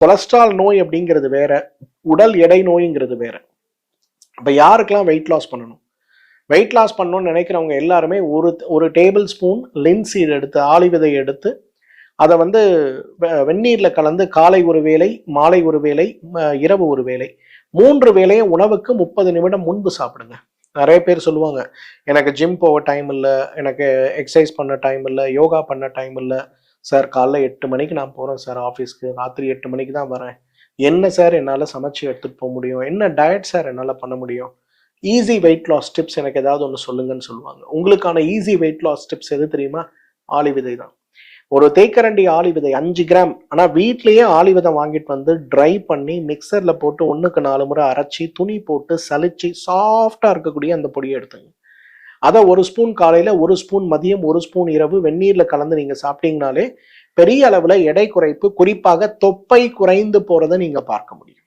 Cholesterol நோய் அப்படிங்கிறது வேற, உடல் எடை நோய்ங்கிறது வேற. இப்போ யாருக்கெல்லாம் வெயிட் லாஸ் பண்ணணும்? வெயிட் லாஸ் பண்ணணும்னு நினைக்கிறவங்க எல்லாருமே ஒரு டேபிள் ஸ்பூன் லின்சீட் எடுத்து, ஆலிவிதை எடுத்து, அதை வந்து வெந்நீரில் கலந்து காலை ஒரு வேளை, மாலை ஒரு வேளை, இரவு ஒரு வேளை, 3 வேளையும் உணவுக்கு 30 நிமிடம் முன்பு சாப்பிடுங்க. நிறைய பேர் சொல்லுவாங்க, எனக்கு ஜிம் போக டைம் இல்லை, எனக்கு எக்ஸசைஸ் பண்ண டைம் இல்லை, யோகா பண்ண டைம் இல்லை சார், காலைல 8 மணிக்கு நான் போகிறேன் சார் ஆஃபீஸ்க்கு, ராத்திரி 8 மணிக்கு தான் வரேன், என்ன சார் என்னால் சமைச்சு எடுத்துகிட்டு போக முடியும், என்ன டயட் சார் என்னால் பண்ண முடியும், ஈஸி வெயிட் லாஸ் டிப்ஸ் எனக்கு ஏதாவது ஒன்று சொல்லுங்கன்னு சொல்லுவாங்க. உங்களுக்கான ஈஸி வெயிட் லாஸ் டிப்ஸ் எது தெரியுமா? ஆலிவிதை தான். ஒரு தேக்கரண்டி ஆலிவிதை 5 கிராம், ஆனால் வீட்லேயே ஆலிவிதை வாங்கிட்டு வந்து ட்ரை பண்ணி மிக்சரில் போட்டு 1க்கு 4 முறை அரைச்சி துணி போட்டு சலிச்சு சாஃப்டாக இருக்கக்கூடிய அந்த பொடியை எடுத்துங்க. அதை 1 ஸ்பூன் காலையில், 1 ஸ்பூன் மதியம், 1 ஸ்பூன் இரவு வெந்நீரில் கலந்து நீங்கள் சாப்பிட்டீங்கனாலே பெரிய அளவில் எடை குறைப்பு, குறிப்பாக தொப்பை குறைந்து போகிறத நீங்கள் பார்க்க முடியும்.